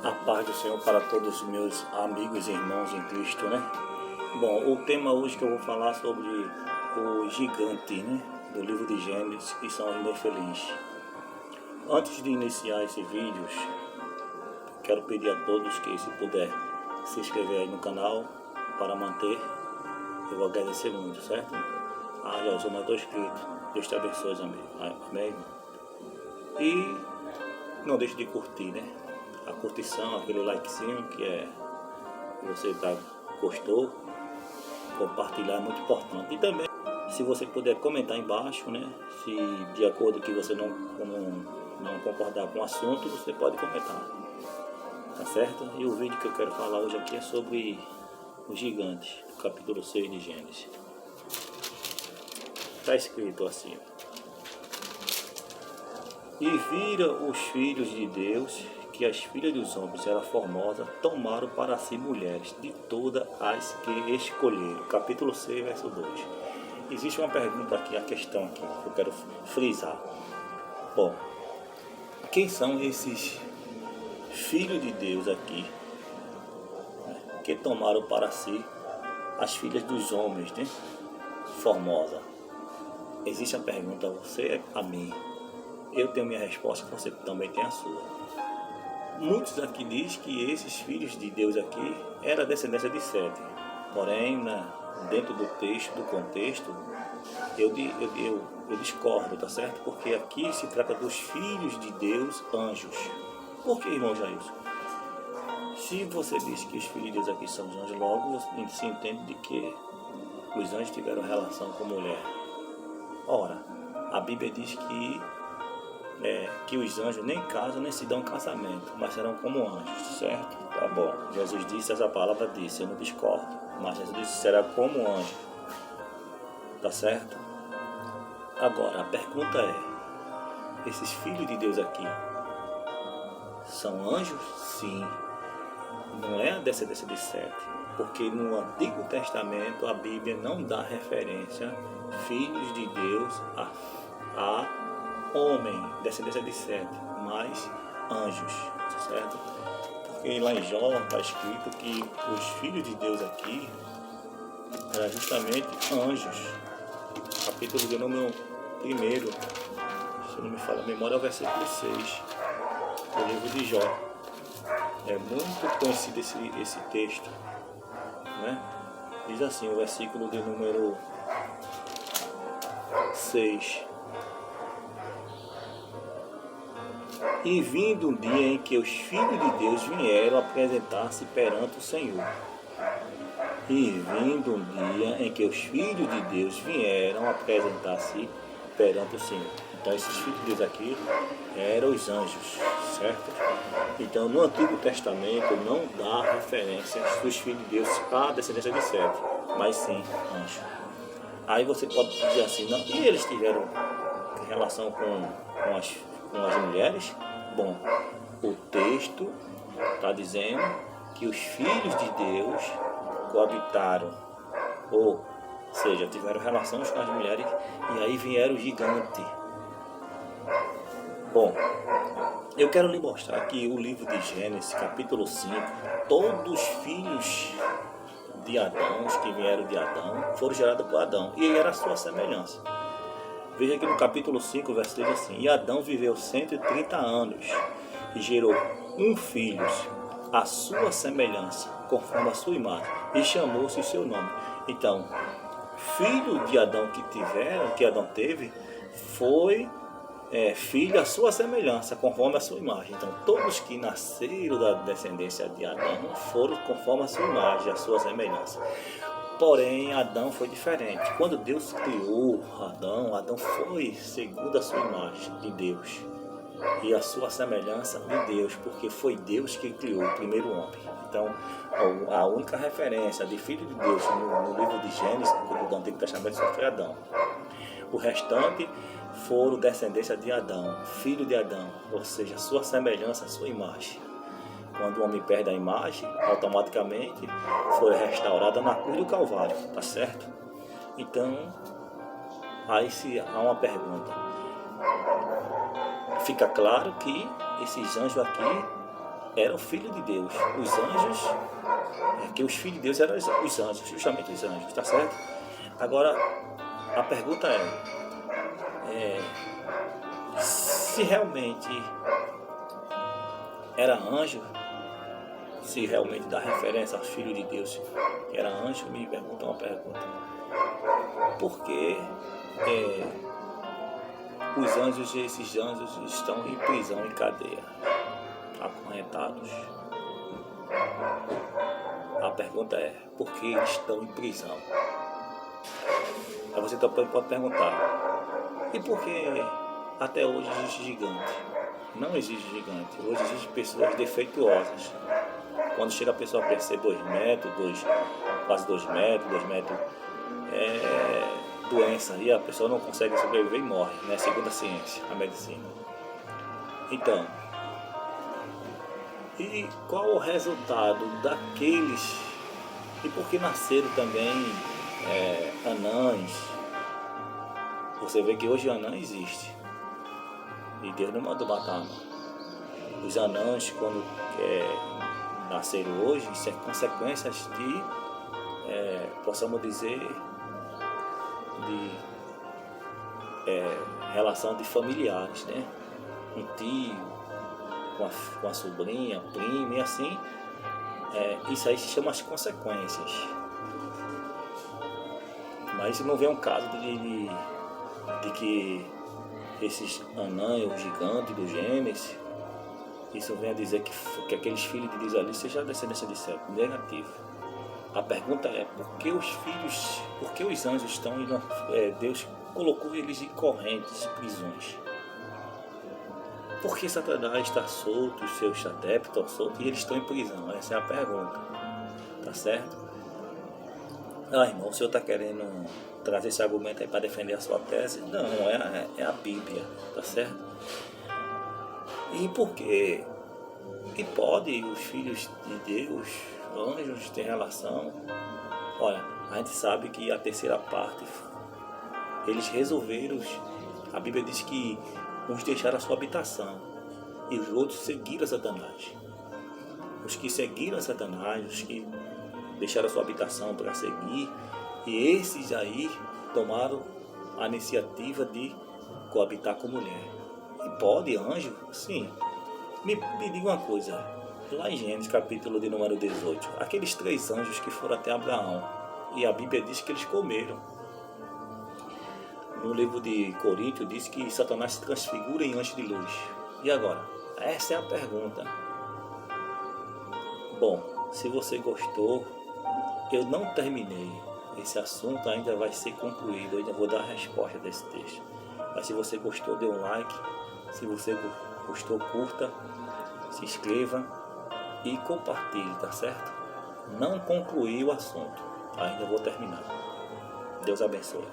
A paz do Senhor para todos os meus amigos e irmãos em Cristo, né? Bom, o tema hoje que eu vou falar sobre o gigante, né? Do livro de Gênesis, que são os nefelins. Antes de iniciar esse vídeo, quero pedir a todos que, se puder, se inscrever aí no canal para manter. Eu vou agradecer muito, certo? Já eu não estou inscrito. Deus te abençoe, amigo. Amém? E não deixe de curtir, né? A curtição, aquele likezinho que você gostou, compartilhar é muito importante. E também, se você puder comentar embaixo, né? Se de acordo que você não concordar com o assunto, você pode comentar. Tá certo? E o vídeo que eu quero falar hoje aqui é sobre o gigante, capítulo 6 de Gênesis. Está escrito assim: E viram os filhos de Deus que as filhas dos homens eram formosas, tomaram para si mulheres de todas as que escolheram. Capítulo 6, verso 2. Existe uma pergunta aqui, a questão aqui, que eu quero frisar. Bom, quem são esses filhos de Deus aqui, né, que tomaram para si as filhas dos homens, né, formosas? Existe a pergunta a você, a mim. Eu tenho minha resposta, você também tem a sua. Muitos aqui dizem que esses filhos de Deus aqui eram descendência de Sete. Porém, dentro do texto, do contexto, eu discordo, tá certo? Porque aqui se trata dos filhos de Deus, anjos. Por que, irmão Jailson? Se você diz que os filhos de Deus aqui são os anjos, logo se entende de que os anjos tiveram relação com mulher. Ora, a Bíblia diz que os anjos nem casam, nem se dão casamento, mas serão como anjos, certo? Tá bom, Jesus disse, essa palavra disse, eu não discordo, mas Jesus disse, será como anjo, tá certo? Agora, a pergunta é, esses filhos de Deus aqui, são anjos? Sim, não é a descendência de Sete, porque no Antigo Testamento a Bíblia não dá referência filhos de Deus a homem, descendência de Sete, mas anjos, certo? Porque lá em Jó está escrito que os filhos de Deus aqui eram justamente anjos. Capítulo de número 1, se não me falha a memória, é o versículo 6 do livro de Jó. É muito conhecido esse texto, né? Diz assim, o versículo de número 6. E vindo um dia em que os filhos de Deus vieram apresentar-se perante o Senhor. E vindo um dia em que os filhos de Deus vieram apresentar-se perante o Senhor. Então esses filhos de Deus aqui eram os anjos, certo? Então no Antigo Testamento não dá referência dos filhos de Deus à descendência de Sete, mas sim anjos. Aí você pode dizer assim, não, e eles tiveram relação com as mulheres? Bom, o texto está dizendo que os filhos de Deus coabitaram, ou seja, tiveram relações com as mulheres, e aí vieram o gigante. Bom, eu quero lhe mostrar que o livro de Gênesis, capítulo 5, todos os filhos de Adão, os que vieram de Adão, foram gerados por Adão, e ele era a sua semelhança. Veja aqui no capítulo 5, versículo assim, e Adão viveu 130 anos e gerou um filho, à sua semelhança, conforme a sua imagem, e chamou-se seu nome. Então, filho de Adão que Adão teve, foi filho à sua semelhança, conforme a sua imagem. Então, todos que nasceram da descendência de Adão foram conforme a sua imagem, a sua semelhança. Porém, Adão foi diferente. Quando Deus criou Adão foi segundo a sua imagem de Deus e a sua semelhança de Deus, porque foi Deus que criou o primeiro homem. Então, a única referência de filho de Deus no livro de Gênesis, do Antigo Testamento, só foi Adão. O restante foram descendência de Adão, filho de Adão, ou seja, sua semelhança, sua imagem. Quando o homem perde a imagem, automaticamente foi restaurada na cruz do Calvário, tá certo? Então, aí se há uma pergunta. Fica claro que esses anjos aqui era o Filho de Deus. Os anjos, que os filhos de Deus eram os anjos, justamente os anjos, tá certo? Agora, a pergunta se realmente era anjo, se realmente dá referência aos filhos de Deus que era anjo, me pergunta uma pergunta. Por que os anjos, esses anjos estão em prisão, em cadeia, acorrentados? A pergunta é, por que eles estão em prisão? Aí você também pode perguntar, e por que até hoje existe gigante? Não existe gigante, hoje existem pessoas defeituosas. Quando chega a pessoa a crescer 2 metros, quase 2 metros, 2 metros, doença, e a pessoa não consegue sobreviver e morre, né? Segundo a ciência, a medicina. Então, e qual o resultado daqueles, e por que nasceram também anãs? Você vê que hoje anã existe, e Deus não mandou matar não. Os anãs, quando nasceram hoje, isso é consequências de, possamos dizer, de relação de familiares, né? Um tio com a sobrinha, prima, e assim, isso aí se chama as consequências. Mas não vê um caso de que esses anãs, os gigantes do Gênesis, isso vem a dizer que aqueles filhos de Deus ali sejam descendência de céu. Negativo. A pergunta é, por que os anjos estão Deus colocou eles em correntes, prisões? Por que Satanás está solto, os seus adeptos estão soltos e eles estão em prisão? Essa é a pergunta. Tá certo? Irmão, o senhor está querendo trazer esse argumento aí para defender a sua tese? Não, é a Bíblia, tá certo? E por quê? E pode os filhos de Deus, anjos, ter relação? Olha, a gente sabe que a terceira parte, eles resolveram, a Bíblia diz que uns deixaram a sua habitação e os outros seguiram Satanás. Os que seguiram Satanás, os que deixaram a sua habitação para seguir, e esses aí tomaram a iniciativa de coabitar com mulher. E pode anjo? Sim. Me diga uma coisa, lá em Gênesis capítulo de número 18, aqueles 3 anjos que foram até Abraão, e a Bíblia diz que eles comeram. No livro de Coríntios diz que Satanás se transfigura em anjo de luz. E agora? Essa é a pergunta. Bom, se você gostou, eu não terminei. Esse assunto ainda vai ser concluído, eu ainda vou dar a resposta desse texto. Mas se você gostou, dê um like. Se você gostou, curta, se inscreva e compartilhe, tá certo? Não concluí o assunto, ainda vou terminar. Deus abençoe.